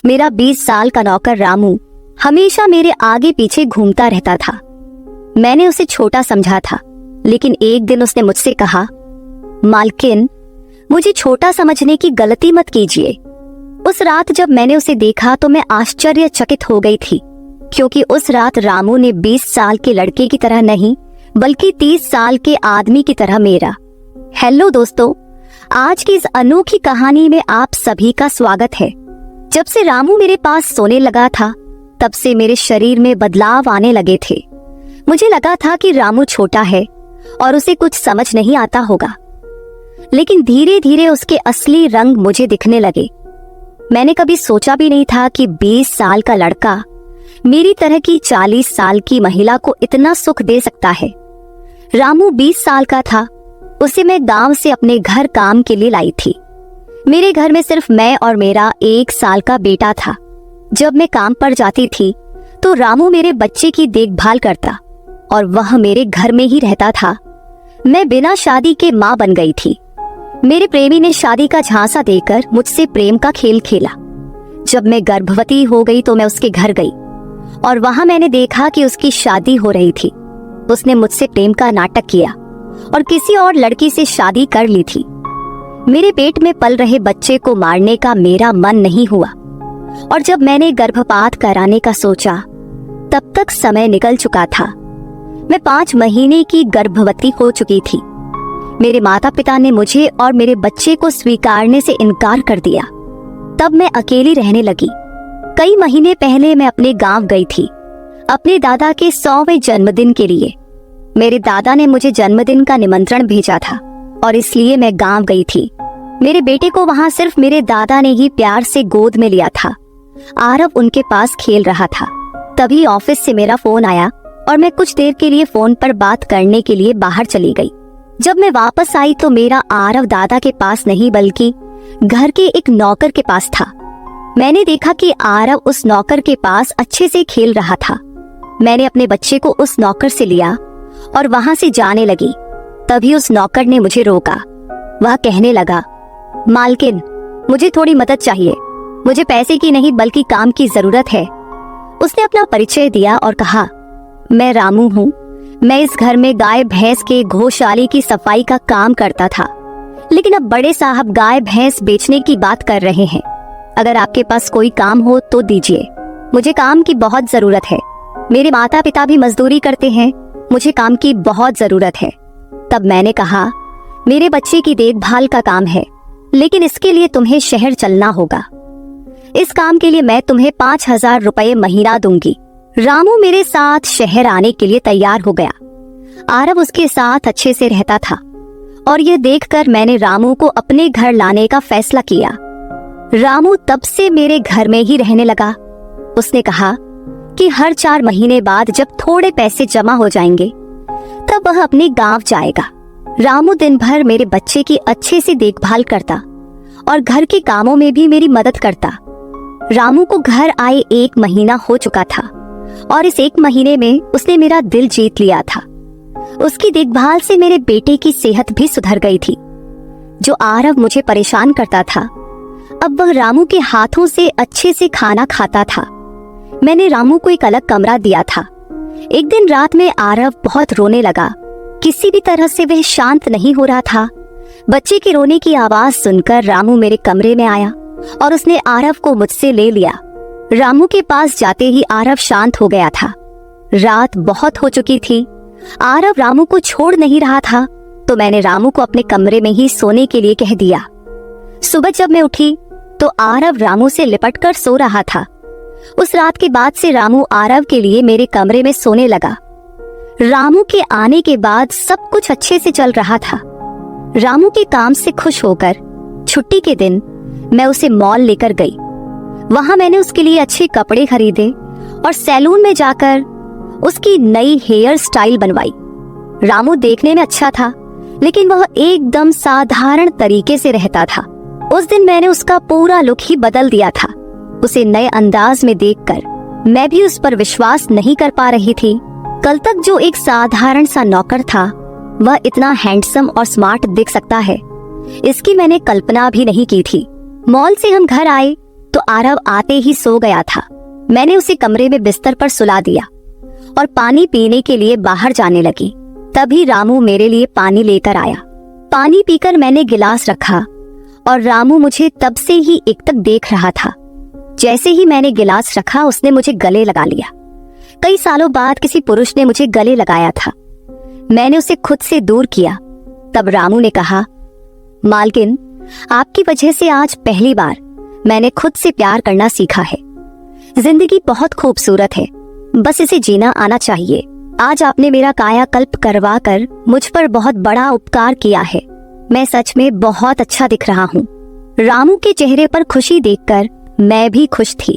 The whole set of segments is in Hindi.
मेरा 20 साल का नौकर रामू हमेशा मेरे आगे पीछे घूमता रहता था। मैंने उसे छोटा समझा था, लेकिन एक दिन उसने मुझसे कहा, मालकिन, मुझे छोटा समझने की गलती मत कीजिए। उस रात जब मैंने उसे देखा तो मैं आश्चर्यचकित हो गई थी, क्योंकि उस रात रामू ने 20 साल के लड़के की तरह नहीं, बल्कि 30 साल के आदमी की तरह मेरा। हेलो दोस्तों, आज की इस अनोखी कहानी में आप सभी का स्वागत है। जब से रामू मेरे पास सोने लगा था, तब से मेरे शरीर में बदलाव आने लगे थे। मुझे लगा था कि रामू छोटा है और उसे कुछ समझ नहीं आता होगा, लेकिन धीरे धीरे उसके असली रंग मुझे दिखने लगे। मैंने कभी सोचा भी नहीं था कि 20 साल का लड़का मेरी तरह की 40 साल की महिला को इतना सुख दे सकता है। रामू 20 साल का था। उसे मैं गांव से अपने घर काम के लिए लाई थी। मेरे घर में सिर्फ मैं और मेरा 1 साल का बेटा था। जब मैं काम पर जाती थी तो रामू मेरे बच्चे की देखभाल करता और वह मेरे घर में ही रहता था। मैं बिना शादी के माँ बन गई थी। मेरे प्रेमी ने शादी का झांसा देकर मुझसे प्रेम का खेल खेला। जब मैं गर्भवती हो गई तो मैं उसके घर गई और वहां मैंने देखा कि उसकी शादी हो रही थी। उसने मुझसे प्रेम का नाटक किया और किसी और लड़की से शादी कर ली थी। मेरे पेट में पल रहे बच्चे को मारने का मेरा मन नहीं हुआ और जब मैंने गर्भपात कराने का सोचा, तब तक समय निकल चुका था। मैं 5 महीने की गर्भवती हो चुकी थी। मेरे माता पिता ने मुझे और मेरे बच्चे को स्वीकारने से इनकार कर दिया। तब मैं अकेली रहने लगी। कई महीने पहले मैं अपने गांव गई थी, अपने दादा के 100वें जन्मदिन के लिए। मेरे दादा ने मुझे जन्मदिन का निमंत्रण भेजा था और इसलिए मैं गांव गई थी। मेरे बेटे को वहां सिर्फ मेरे दादा ने ही प्यार से गोद में लिया था। आरव उनके पास खेल रहा था। तभी ऑफिस से मेरा फोन आया और मैं कुछ देर के लिए फोन पर बात करने के लिए बाहर चली गई। जब मैं वापस आई तो मेरा आरव दादा के पास नहीं, बल्कि घर के एक नौकर के पास था। मैंने देखा कि आरव उस नौकर के पास अच्छे से खेल रहा था। मैंने अपने बच्चे को उस नौकर से लिया और वहां से जाने लगी। तभी उस नौकर ने मुझे रोका। वह कहने लगा, मालकिन, मुझे थोड़ी मदद चाहिए। मुझे पैसे की नहीं बल्कि काम की जरूरत है। उसने अपना परिचय दिया और कहा, मैं रामू हूँ। मैं इस घर में गाय भैंस के गौशाले की सफाई का काम करता था, लेकिन अब बड़े साहब गाय भैंस बेचने की बात कर रहे हैं। अगर आपके पास कोई काम हो तो दीजिए। मुझे काम की बहुत जरूरत है। मेरे माता पिता भी मजदूरी करते हैं। मुझे काम की बहुत जरूरत है। तब मैंने कहा, मेरे बच्चे की देखभाल का काम है, लेकिन इसके लिए तुम्हें शहर चलना होगा। इस काम के लिए मैं तुम्हें 5000 रुपए महीना दूंगी। रामू मेरे साथ शहर आने के लिए तैयार हो गया। आरव उसके साथ अच्छे से रहता था और यह देखकर मैंने रामू को अपने घर लाने का फैसला किया। रामू तब से मेरे घर में ही रहने लगा। उसने कहा कि हर 4 महीने बाद जब थोड़े पैसे जमा हो जाएंगे, तब वह अपने गांव जाएगा। रामू दिन भर मेरे बच्चे की अच्छे से देखभाल करता और घर के कामों में भी मेरी मदद करता। रामू को घर आए 1 महीना हो चुका था और इस 1 महीने में उसने मेरा दिल जीत लिया था। उसकी देखभाल से मेरे बेटे की सेहत भी सुधर गई थी। जो आरव मुझे परेशान करता था, अब वह रामू के हाथों से अच्छे से खाना खाता था। मैंने रामू को एक अलग कमरा दिया था। एक दिन रात में आरव बहुत रोने लगा। किसी भी तरह से वह शांत नहीं हो रहा था। बच्चे के रोने की आवाज सुनकर रामू मेरे कमरे में आया और उसने आरव को मुझसे ले लिया। रामू के पास जाते ही आरव शांत हो गया था। रात बहुत हो चुकी थी। आरव रामू को छोड़ नहीं रहा था, तो मैंने रामू को अपने कमरे में ही सोने के लिए कह दिया। सुबह जब मैं उठी तो आरव रामू से लिपटकर सो रहा था। उस रात के बाद से रामू आरव के लिए मेरे कमरे में सोने लगा। रामू के आने के बाद सब कुछ अच्छे से चल रहा था। रामू के काम से खुश होकर छुट्टी के दिन मैं उसे मॉल लेकर गई। वहां मैंने उसके लिए अच्छे कपड़े खरीदे और सैलून में जाकर उसकी नई हेयर स्टाइल बनवाई। रामू देखने में अच्छा था, लेकिन वह एकदम साधारण तरीके से रहता था। उस दिन मैंने उसका पूरा लुक ही बदल दिया था। उसे नए अंदाज में देखकर मैं भी उस पर विश्वास नहीं कर पा रही थी। कल तक जो एक साधारण सा नौकर था, वह इतना हैंडसम और स्मार्ट दिख सकता है, इसकी मैंने कल्पना भी नहीं की थी। मॉल से हम घर आए तो आरव आते ही सो गया था। मैंने उसे कमरे में बिस्तर पर सुला दिया और पानी पीने के लिए बाहर जाने लगी। तभी रामू मेरे लिए पानी लेकर आया। पानी पीकर मैंने गिलास रखा और रामू मुझे तब से ही एकटक देख रहा था। जैसे ही मैंने गिलास रखा उसने मुझे गले लगा लिया। कई सालों बाद किसी पुरुष ने मुझे गले लगाया था। मैंने उसे खुद से दूर किया। तब रामू ने कहा, मालकिन, आपकी वजह से आज पहली बार मैंने खुद से प्यार करना सीखा है। जिंदगी बहुत खूबसूरत है, बस इसे जीना आना चाहिए। आज आपने मेरा कायाकल्प करवा कर मुझ पर बहुत बड़ा उपकार किया है। मैं सच में बहुत अच्छा दिख रहा हूँ। रामू के चेहरे पर खुशी देखकर मैं भी खुश थी।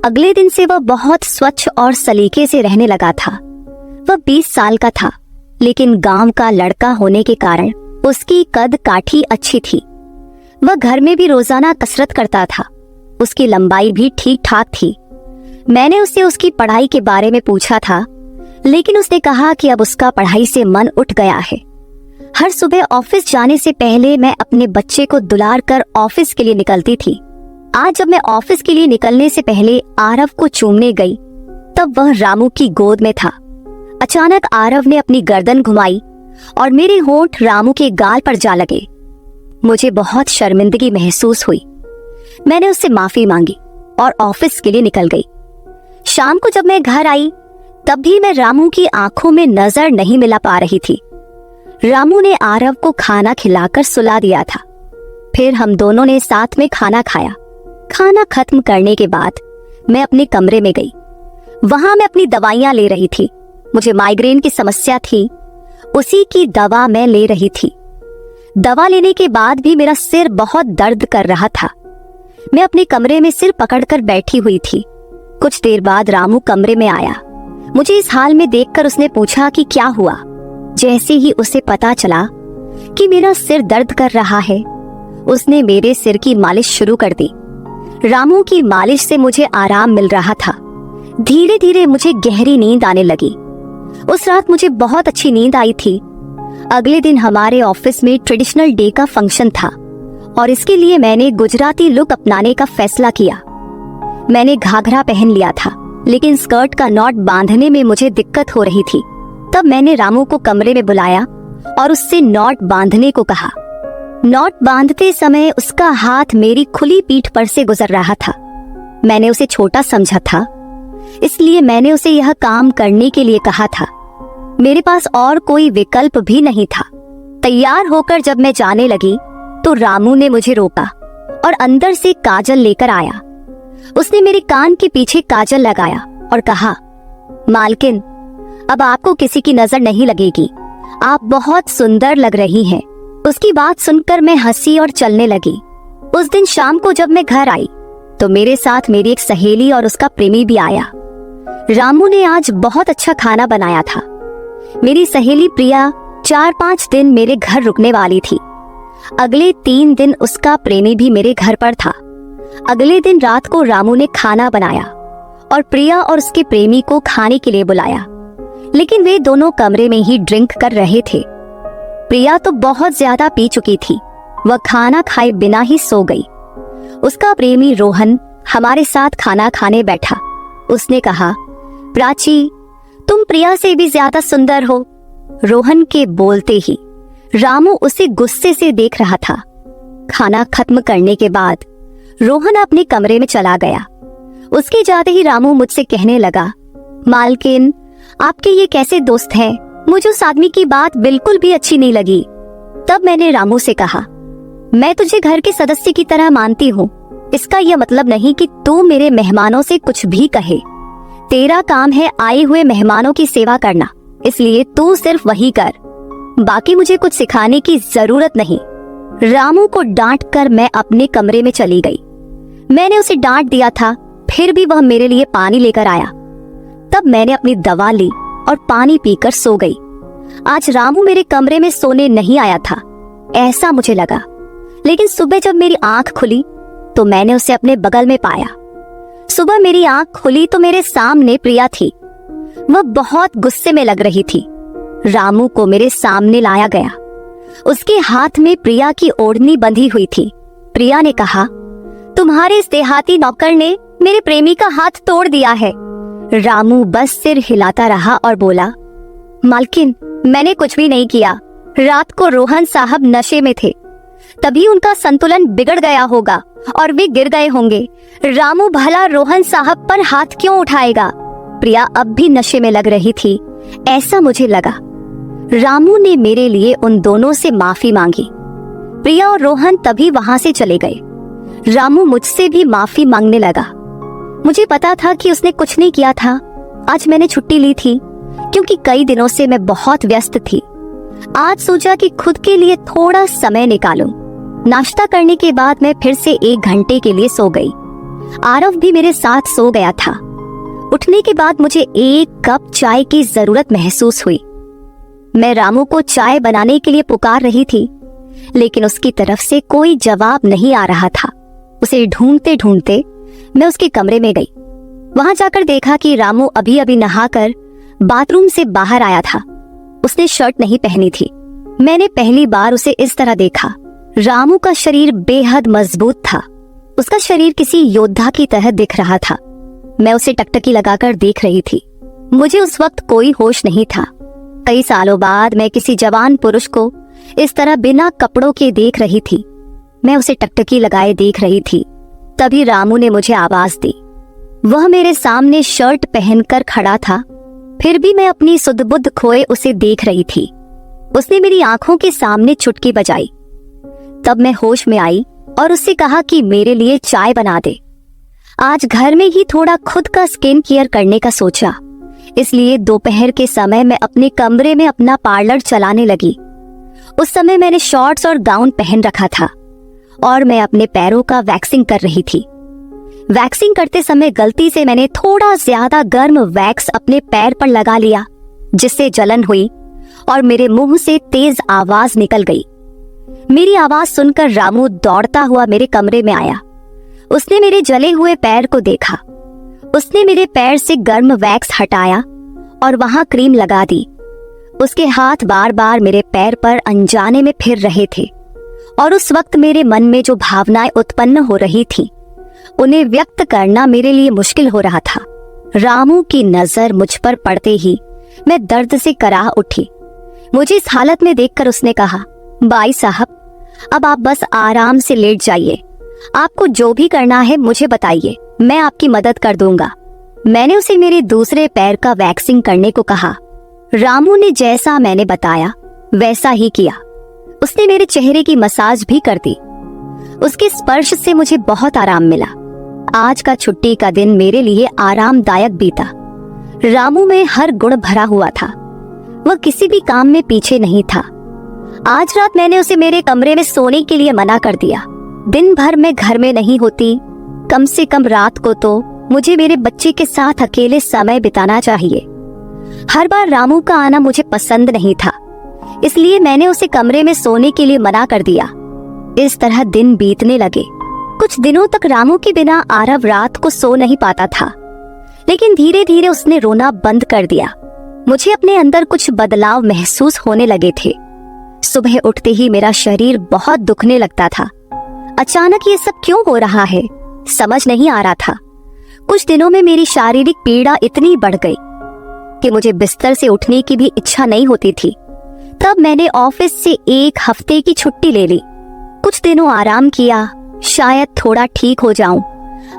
अगले दिन से वह बहुत स्वच्छ और सलीके से रहने लगा था। वह 20 साल का था, लेकिन गांव का लड़का होने के कारण उसकी कद काठी अच्छी थी। वह घर में भी रोजाना कसरत करता था। उसकी लंबाई भी ठीक ठाक थी। मैंने उससे उसकी पढ़ाई के बारे में पूछा था, लेकिन उसने कहा कि अब उसका पढ़ाई से मन उठ गया है। हर सुबह ऑफिस जाने से पहले मैं अपने बच्चे को दुलार कर ऑफिस के लिए निकलती थी। आज जब मैं ऑफिस के लिए निकलने से पहले आरव को चूमने गई, तब वह रामू की गोद में था। अचानक आरव ने अपनी गर्दन घुमाई और मेरे होंठ रामू के गाल पर जा लगे। मुझे बहुत शर्मिंदगी महसूस हुई। मैंने उससे माफी मांगी और ऑफिस के लिए निकल गई। शाम को जब मैं घर आई, तब भी मैं रामू की आंखों में नजर नहीं मिला पा रही थी। रामू ने आरव को खाना खिलाकर सुला दिया था। फिर हम दोनों ने साथ में खाना खाया। खाना खत्म करने के बाद मैं अपने कमरे में गई। वहां मैं अपनी दवाइयां ले रही थी। मुझे माइग्रेन की समस्या थी, उसी की दवा मैं ले रही थी। दवा लेने के बाद भी मेरा सिर बहुत दर्द कर रहा था। मैं अपने कमरे में सिर पकड़कर बैठी हुई थी। कुछ देर बाद रामू कमरे में आया। मुझे इस हाल में देखकर उसने पूछा कि क्या हुआ। जैसे ही उसे पता चला कि मेरा सिर दर्द कर रहा है, उसने मेरे सिर की मालिश शुरू कर दी। रामू की मालिश से मुझे आराम मिल रहा था। धीरे धीरे मुझे गहरी नींद आने लगी। उस रात मुझे बहुत अच्छी नींद आई थी। अगले दिन हमारे ऑफिस में ट्रेडिशनल डे का फंक्शन था और इसके लिए मैंने गुजराती लुक अपनाने का फैसला किया। मैंने घाघरा पहन लिया था, लेकिन स्कर्ट का नॉट बांधने में मुझे दिक्कत हो रही थी। तब मैंने रामू को कमरे में बुलाया और उससे नॉट बांधने को कहा। नॉट बांधते समय उसका हाथ मेरी खुली पीठ पर से गुजर रहा था। मैंने उसे छोटा समझा था, इसलिए मैंने उसे यह काम करने के लिए कहा था। मेरे पास और कोई विकल्प भी नहीं था। तैयार होकर जब मैं जाने लगी, तो रामू ने मुझे रोका और अंदर से काजल लेकर आया। उसने मेरे कान के पीछे काजल लगाया और कहा, मालकिन, अब आपको किसी की नजर नहीं लगेगी। आप बहुत सुंदर लग रही हैं। उसकी बात सुनकर मैं हंसी और चलने लगी। उस दिन शाम को जब मैं घर आई, तो मेरे साथ मेरी एक सहेली और उसका प्रेमी भी आया। रामू ने आज बहुत अच्छा खाना बनाया था। मेरी सहेली प्रिया 4-5 दिन मेरे घर रुकने वाली थी। अगले 3 दिन उसका प्रेमी भी मेरे घर पर था। अगले दिन रात को रामू ने खाना बनाया और प्रिया और उसके प्रेमी को खाने के लिए बुलाया, लेकिन वे दोनों कमरे में ही ड्रिंक कर रहे थे। प्रिया तो बहुत ज्यादा पी चुकी थी। वह खाना खाए बिना ही सो गई। उसका प्रेमी रोहन हमारे साथ खाना खाने बैठा। उसने कहा, प्राची, तुम प्रिया से भी ज्यादा सुंदर हो। रोहन के बोलते ही रामू उसे गुस्से से देख रहा था। खाना खत्म करने के बाद रोहन अपने कमरे में चला गया। उसके जाते ही रामू मुझसे कहने लगा, मालकिन, आपके ये कैसे दोस्त हैं? मुझे उस आदमी की बात बिल्कुल भी अच्छी नहीं लगी। तब मैंने रामू से कहा, मैं तुझे घर के सदस्य की तरह मानती हूँ। इसका यह मतलब नहीं कि तू मेरे मेहमानों से कुछ भी कहे। तेरा काम है आए हुए मेहमानों की सेवा करना, इसलिए तू सिर्फ वही कर। बाकी मुझे कुछ सिखाने की जरूरत नहीं। रामू को डांट कर मैं अपने कमरे में चली गई। मैंने उसे डांट दिया था, फिर भी वह मेरे लिए पानी लेकर आया। तब मैंने अपनी दवा ली और पानी पीकर सो गई। आज रामू मेरे कमरे में सोने नहीं आया था, ऐसा मुझे लगा। लेकिन सुबह जब मेरी आंख खुली, तो मैंने उसे अपने बगल में पाया। सुबह मेरी आंख खुली तो मेरे सामने प्रिया थी। वह बहुत गुस्से में लग रही थी। रामू को मेरे सामने लाया गया। उसके हाथ में प्रिया की ओढ़नी बंधी हुई थी। प्रिया ने कहा, तुम्हारे इस देहाती नौकर ने मेरे प्रेमी का हाथ तोड़ दिया है। रामू बस सिर हिलाता रहा और बोला, मालकिन, मैंने कुछ भी नहीं किया। रात को रोहन साहब नशे में थे, तभी उनका संतुलन बिगड़ गया होगा और वे गिर गए होंगे। रामू भला रोहन साहब पर हाथ क्यों उठाएगा? प्रिया अब भी नशे में लग रही थी, ऐसा मुझे लगा। रामू ने मेरे लिए उन दोनों से माफी मांगी। प्रिया और रोहन तभी वहां से चले गए। रामू मुझसे भी माफी मांगने लगा। मुझे पता था कि उसने कुछ नहीं किया था। आज मैंने छुट्टी ली थी क्योंकि कई दिनों से मैं बहुत व्यस्त थी। आज सोचा कि खुद के लिए थोड़ा समय निकालूं। नाश्ता करने के बाद मैं फिर से 1 घंटे के लिए सो गई। आरव भी मेरे साथ सो गया था। उठने के बाद मुझे 1 कप चाय की जरूरत महसूस हुई। मैं रामू को चाय बनाने के लिए पुकार रही थी, लेकिन उसकी तरफ से कोई जवाब नहीं आ रहा था। उसे ढूंढते ढूंढते मैं उसके कमरे में गई। वहां जाकर देखा कि रामू अभी अभी नहाकर बाथरूम से बाहर आया था। उसने शर्ट नहीं पहनी थी। मैंने पहली बार उसे इस तरह देखा। रामू का शरीर बेहद मजबूत था। उसका शरीर किसी योद्धा की तरह दिख रहा था। मैं उसे टकटकी लगाकर देख रही थी। मुझे उस वक्त कोई होश नहीं था। कई सालों बाद मैं किसी जवान पुरुष को इस तरह बिना कपड़ों के देख रही थी। मैं उसे टकटकी लगाए देख रही थी। तभी रामू ने मुझे आवाज दी। वह मेरे सामने शर्ट पहनकर खड़ा था, फिर भी मैं अपनी सुध-बुध खोए उसे देख रही थी। उसने मेरी आंखों के सामने चुटकी बजाई। तब मैं होश में आई और उससे कहा कि मेरे लिए चाय बना दे। आज घर में ही थोड़ा खुद का स्किन केयर करने का सोचा, इसलिए दोपहर के समय मैं अपने कमरे में अपना पार्लर चलाने लगी। उस समय मैंने शॉर्ट्स और गाउन पहन रखा था और मैं अपने पैरों का वैक्सिंग कर रही थी। वैक्सिंग करते समय गलती से मैंने थोड़ा ज्यादा गर्म वैक्स अपने पैर पर लगा लिया, जिससे जलन हुई और मेरे मुंह से तेज आवाज निकल गई। मेरी आवाज सुनकर रामू दौड़ता हुआ मेरे कमरे में आया। उसने मेरे जले हुए पैर को देखा। उसने मेरे पैर से गर्म वैक्स हटाया और वहां क्रीम लगा दी। उसके हाथ बार बार मेरे पैर पर अनजाने में फिर रहे थे और उस वक्त मेरे मन में जो भावनाएं उत्पन्न हो रही थी, उन्हें व्यक्त करना मेरे लिए मुश्किल हो रहा था। रामू की नजर मुझ पर पड़ते ही मैं दर्द से कराह उठी। मुझे इस हालत में देखकर उसने कहा, भाई साहब, अब आप बस आराम से लेट जाइए। आपको जो भी करना है मुझे बताइए, मैं आपकी मदद कर दूंगा। मैंने उसे मेरे दूसरे पैर का वैक्सिंग करने को कहा। रामू ने जैसा मैंने बताया वैसा ही किया। उसने मेरे चेहरे की मसाज भी कर दी। उसके स्पर्श से मुझे बहुत आराम मिला। आज का छुट्टी का दिन मेरे लिए आरामदायक बीता। रामू में हर गुण भरा हुआ था। वह किसी भी काम में पीछे नहीं था। आज रात मैंने उसे मेरे कमरे में सोने के लिए मना कर दिया। दिन भर मैं घर में नहीं होती, कम से कम रात को तो मुझे मेरे बच्चे के साथ अकेले समय बिताना चाहिए। हर बार रामू का आना मुझे पसंद नहीं था, इसलिए मैंने उसे कमरे में सोने के लिए मना कर दिया। इस तरह दिन बीतने लगे। कुछ दिनों तक रामू के बिना आरव रात को सो नहीं पाता था, लेकिन धीरे धीरे उसने रोना बंद कर दिया। मुझे अपने अंदर कुछ बदलाव महसूस होने लगे थे। सुबह उठते ही मेरा शरीर बहुत दुखने लगता था। अचानक ये सब क्यों हो रहा है, समझ नहीं आ रहा था। कुछ दिनों में मेरी शारीरिक पीड़ा इतनी बढ़ गई कि मुझे बिस्तर से उठने की भी इच्छा नहीं होती थी। तब मैंने ऑफिस से 1 हफ्ते की छुट्टी ले ली। कुछ दिनों आराम किया, शायद थोड़ा ठीक हो जाऊं।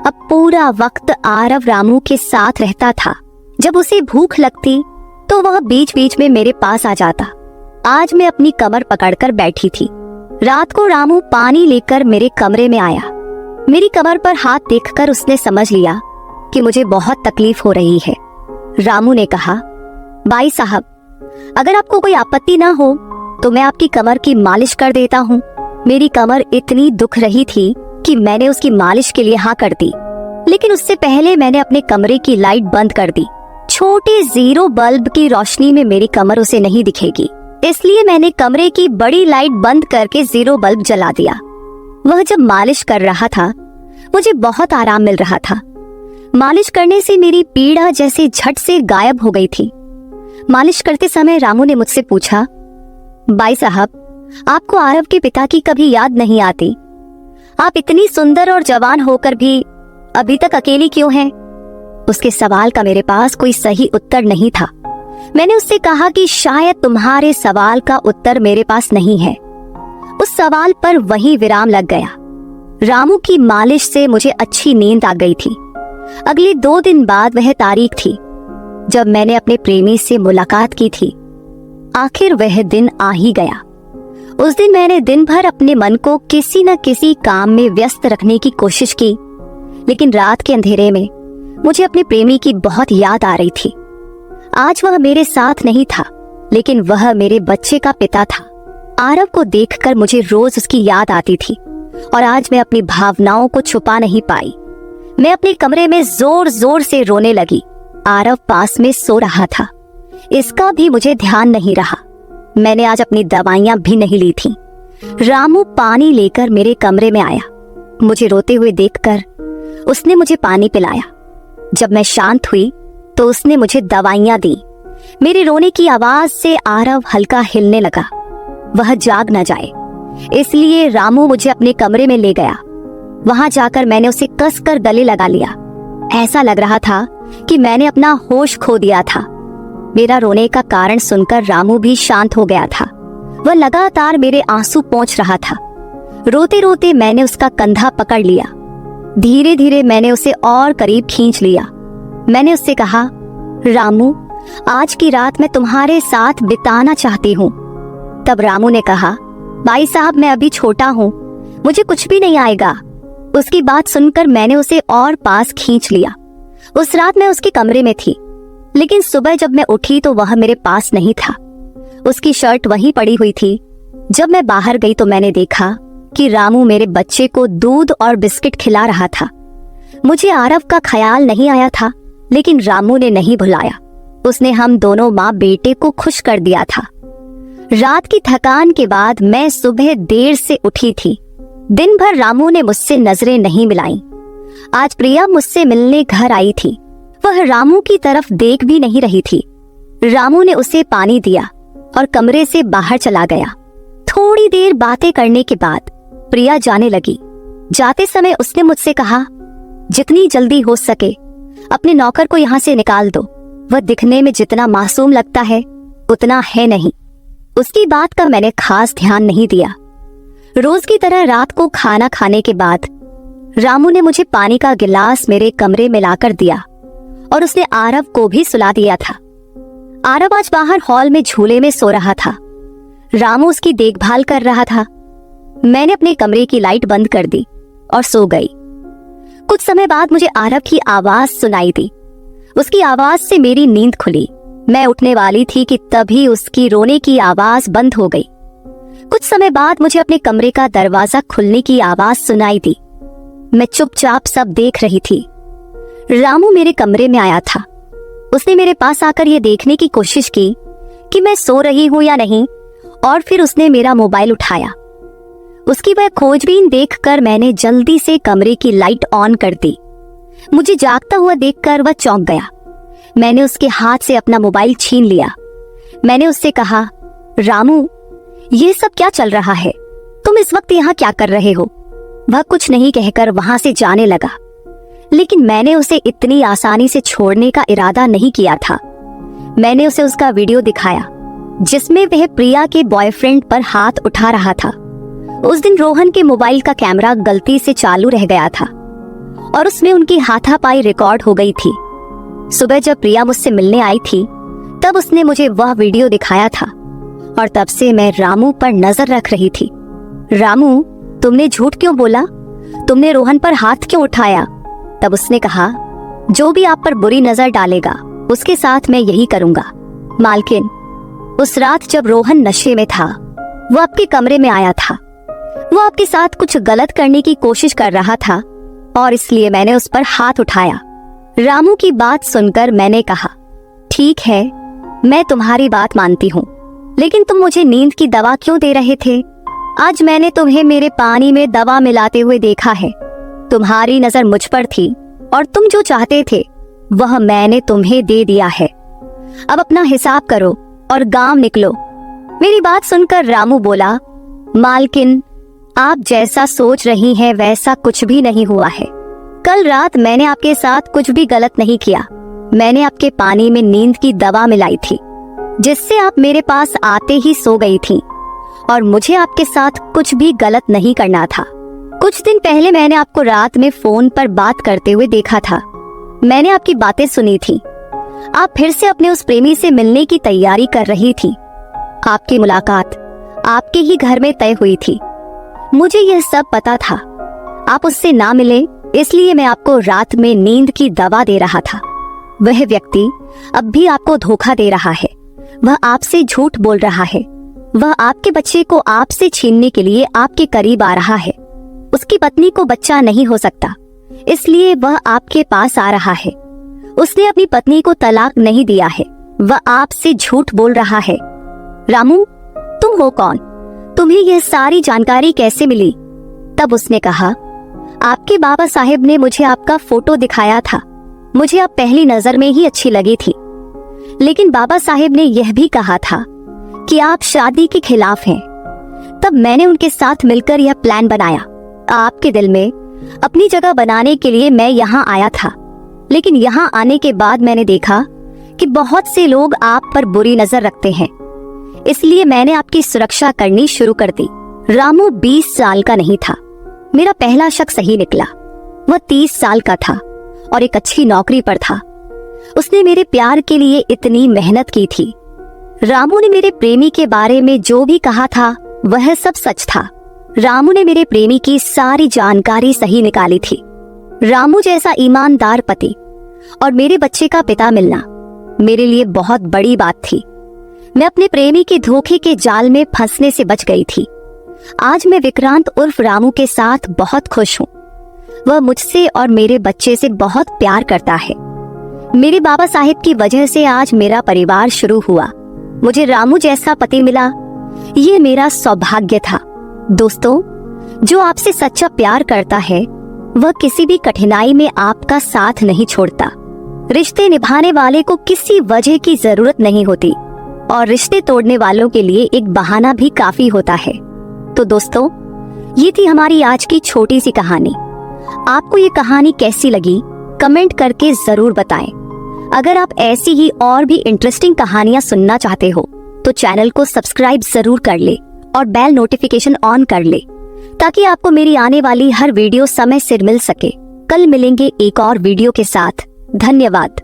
अब पूरा वक्त आरव रामू के साथ रहता था। जब उसे भूख लगती तो वह बीच बीच में मेरे पास आ जाता। आज मैं अपनी कमर पकड़कर बैठी थी। रात को रामू पानी लेकर मेरे कमरे में आया। मेरी कमर पर हाथ देखकर उसने समझ लिया कि मुझे बहुत तकलीफ हो रही है। रामू ने कहा, भाई साहब, अगर आपको कोई आपत्ति ना हो तो मैं आपकी कमर की मालिश कर देता हूँ। मेरी कमर इतनी दुख रही थी कि मैंने उसकी मालिश के लिए हाँ कर दी, लेकिन उससे पहले मैंने अपने कमरे की लाइट बंद कर दी। छोटे 0 बल्ब की रोशनी में मेरी कमर उसे नहीं दिखेगी, इसलिए मैंने कमरे की बड़ी लाइट बंद करके 0 बल्ब जला दिया। वह जब मालिश कर रहा था मुझे बहुत आराम मिल रहा था। मालिश करने से मेरी पीड़ा जैसे झट से गायब हो गई थी। मालिश करते समय रामू ने मुझसे पूछा, भाई साहब, आपको आरव के पिता की कभी याद नहीं आती? आप इतनी सुंदर और जवान होकर भी अभी तक अकेली क्यों हैं? उसके सवाल का मेरे पास कोई सही उत्तर नहीं था। मैंने उससे कहा कि शायद तुम्हारे सवाल का उत्तर मेरे पास नहीं है। उस सवाल पर वहीं विराम लग गया। रामू की मालिश से मुझे अच्छी नींद आ गई थी। अगले 2 दिन बाद वह तारीख थी जब मैंने अपने प्रेमी से मुलाकात की थी। आखिर वह दिन आ ही गया। उस दिन मैंने दिन भर अपने मन को किसी न किसी काम में व्यस्त रखने की कोशिश की, लेकिन रात के अंधेरे में मुझे अपने प्रेमी की बहुत याद आ रही थी। आज वह मेरे साथ नहीं था, लेकिन वह मेरे बच्चे का पिता था। आरव को देखकर मुझे रोज उसकी याद आती थी और आज मैं अपनी भावनाओं को छुपा नहीं पाई। मैं अपने कमरे में जोर जोर से रोने लगी। आरव पास में सो रहा था, इसका भी मुझे ध्यान नहीं रहा। मैंने आज अपनी दवाइयां भी नहीं ली थी। रामू पानी लेकर मेरे कमरे में आया। मुझे रोते हुए देखकर उसने मुझे पानी पिलाया। जब मैं शांत हुई तो उसने मुझे दवाइयां दी। मेरे रोने की आवाज से आरव हल्का हिलने लगा। वह जाग न जाए, इसलिए रामू मुझे अपने कमरे में ले गया। वहां जाकर मैंने उसे कसकर गले लगा लिया। ऐसा लग रहा था कि मैंने अपना होश खो दिया था। मेरा रोने का कारण सुनकर रामू भी शांत हो गया था। वह लगातार मेरे आंसू पोंछ रहा था। रोते रोते मैंने उसका कंधा पकड़ लिया। धीरे धीरे मैंने उसे और करीब खींच लिया। मैंने उससे कहा, रामू, आज की रात मैं तुम्हारे साथ बिताना चाहती हूँ। तब रामू ने कहा, भाई साहब, मैं अभी छोटा हूँ, मुझे कुछ भी नहीं आएगा। उसकी बात सुनकर मैंने उसे और पास खींच लिया। उस रात मैं उसके कमरे में थी, लेकिन सुबह जब मैं उठी तो वह मेरे पास नहीं था। उसकी शर्ट वहीं पड़ी हुई थी। जब मैं बाहर गई तो मैंने देखा कि रामू मेरे बच्चे को दूध और बिस्किट खिला रहा था। मुझे आरव का ख्याल नहीं आया था, लेकिन रामू ने नहीं भुलाया। उसने हम दोनों माँ बेटे को खुश कर दिया था। रात की थकान के बाद मैं सुबह देर से उठी थी। दिन भर रामू ने मुझसे नजरें नहीं मिलाई। आज प्रिया मुझसे मिलने घर आई थी। वह रामू की तरफ देख भी नहीं रही थी। रामू ने उसे पानी दिया और कमरे से बाहर चला गया। थोड़ी देर बातें करने के बाद प्रिया जाने लगी। जाते समय उसने मुझसे कहा, जितनी जल्दी हो सके अपने नौकर को यहाँ से निकाल दो। वह दिखने में जितना मासूम लगता है उतना है नहीं। उसकी बात का मैंने खास ध्यान नहीं दिया। रोज की तरह रात को खाना खाने के बाद रामू ने मुझे पानी का गिलास मेरे कमरे में लाकर दिया और उसने आरव को भी सुला दिया था। आरव आज बाहर हॉल में झूले में सो रहा था। रामू उसकी देखभाल कर रहा था। मैंने अपने कमरे की लाइट बंद कर दी और सो गई। कुछ समय बाद मुझे आरव की आवाज सुनाई दी। उसकी आवाज से मेरी नींद खुली। मैं उठने वाली थी कि तभी उसकी रोने की आवाज बंद हो गई। कुछ समय बाद मुझे अपने कमरे का दरवाजा खुलने की आवाज सुनाई दी। मैं चुपचाप सब देख रही थी। रामू मेरे कमरे में आया था। उसने मेरे पास आकर यह देखने की कोशिश की कि मैं सो रही हूं या नहीं, और फिर उसने मेरा मोबाइल उठाया। उसकी वह खोजबीन देखकर मैंने जल्दी से कमरे की लाइट ऑन कर दी। मुझे जागता हुआ देखकर वह चौंक गया। मैंने उसके हाथ से अपना मोबाइल छीन लिया। मैंने उससे कहा, रामू, ये सब क्या चल रहा है? तुम इस वक्त यहाँ क्या कर रहे हो? वह कुछ नहीं कहकर वहां से जाने लगा, लेकिन मैंने उसे इतनी आसानी से छोड़ने का इरादा नहीं किया था। मैंने उसे उसका वीडियो दिखाया जिसमें वह प्रिया के बॉयफ्रेंड पर हाथ उठा रहा था। उस दिन रोहन के मोबाइल का कैमरा गलती से चालू रह गया था और उसमें उनकी हाथापाई रिकॉर्ड हो गई थी। सुबह जब प्रिया मुझसे मिलने आई थी तब उसने मुझे वह वीडियो दिखाया था और तब से मैं रामू पर नजर रख रही थी। रामू, तुमने झूठ क्यों बोला? तुमने रोहन पर हाथ क्यों उठाया? तब उसने कहा, जो भी आप पर बुरी नजर डालेगा उसके साथ मैं यही करूंगा। मालकिन, उस रात जब रोहन नशे में था वो आपके कमरे में आया था। वो आपके साथ कुछ गलत करने की कोशिश कर रहा था और इसलिए मैंने उस पर हाथ उठाया। रामू की बात सुनकर मैंने कहा, ठीक है, मैं तुम्हारी बात मानती हूँ, लेकिन तुम मुझे नींद की दवा क्यों दे रहे थे? आज मैंने तुम्हें मेरे पानी में दवा मिलाते हुए देखा है। तुम्हारी नजर मुझ पर थी और तुम जो चाहते थे वह मैंने तुम्हें दे दिया है। अब अपना हिसाब करो और गांव निकलो। मेरी बात सुनकर रामू बोला, मालकिन, आप जैसा सोच रही हैं वैसा कुछ भी नहीं हुआ है। कल रात मैंने आपके साथ कुछ भी गलत नहीं किया। मैंने आपके पानी में नींद की दवा मिलाई थी, जिससे आप मेरे पास आते ही सो गई थीं, और मुझे आपके साथ कुछ भी गलत नहीं करना था। कुछ दिन पहले मैंने आपको रात में फोन पर बात करते हुए देखा था। मैंने आपकी बातें सुनी थी। आप फिर से अपने उस प्रेमी से मिलने की तैयारी कर रही थी। आपकी मुलाकात आपके ही घर में तय हुई थी। मुझे यह सब पता था। आप उससे ना मिले, इसलिए मैं आपको रात में नींद की दवा दे रहा था। वह व्यक्ति अब भी आपको धोखा दे रहा है। वह आपसे झूठ बोल रहा है। वह आपके बच्चे को आपसे छीनने के लिए आपके करीब आ रहा है। उसकी पत्नी को बच्चा नहीं हो सकता, इसलिए वह आपके पास आ रहा है। उसने अपनी पत्नी को तलाक नहीं दिया है। वह आपसे झूठ बोल रहा है। रामू, तुम हो कौन? तुम्हें यह सारी जानकारी कैसे मिली? तब उसने कहा, आपके बाबा साहेब ने मुझे आपका फोटो दिखाया था। मुझे आप पहली नजर में ही अच्छी लगी थी, लेकिन बाबा साहेब ने यह भी कहा था कि आप शादी के खिलाफ हैं। तब मैंने उनके साथ मिलकर यह प्लान बनाया। आपके दिल में अपनी जगह बनाने के लिए मैं यहाँ आया था, लेकिन यहाँ आने के बाद मैंने देखा कि बहुत से लोग आप पर बुरी नजर रखते हैं, इसलिए मैंने आपकी सुरक्षा करनी शुरू कर दी। रामू 20 साल का नहीं था। मेरा पहला शक सही निकला। वह 30 साल का था और एक अच्छी नौकरी पर था। उसने मेरे प्यार के लिए इतनी मेहनत की थी। रामू ने मेरे प्रेमी के बारे में जो भी कहा था वह सब सच था। रामू ने मेरे प्रेमी की सारी जानकारी सही निकाली थी। रामू जैसा ईमानदार पति और मेरे बच्चे का पिता मिलना मेरे लिए बहुत बड़ी बात थी। मैं अपने प्रेमी के धोखे के जाल में फंसने से बच गई थी। आज मैं विक्रांत उर्फ रामू के साथ बहुत खुश हूँ। वह मुझसे और मेरे बच्चे से बहुत प्यार करता है। मेरे बाबा साहेब की वजह से आज मेरा परिवार शुरू हुआ। मुझे रामू जैसा पति मिला, ये मेरा सौभाग्य था। दोस्तों, जो आपसे सच्चा प्यार करता है वह किसी भी कठिनाई में आपका साथ नहीं छोड़ता। रिश्ते निभाने वाले को किसी वजह की जरूरत नहीं होती, और रिश्ते तोड़ने वालों के लिए एक बहाना भी काफी होता है। तो दोस्तों, ये थी हमारी आज की छोटी सी कहानी। आपको ये कहानी कैसी लगी कमेंट करके जरूर बताएं। अगर आप ऐसी ही और भी इंटरेस्टिंग कहानियां सुनना चाहते हो तो चैनल को सब्सक्राइब जरूर कर ले और बेल नोटिफिकेशन ऑन कर ले, ताकि आपको मेरी आने वाली हर वीडियो समय से मिल सके। कल मिलेंगे एक और वीडियो के साथ। धन्यवाद।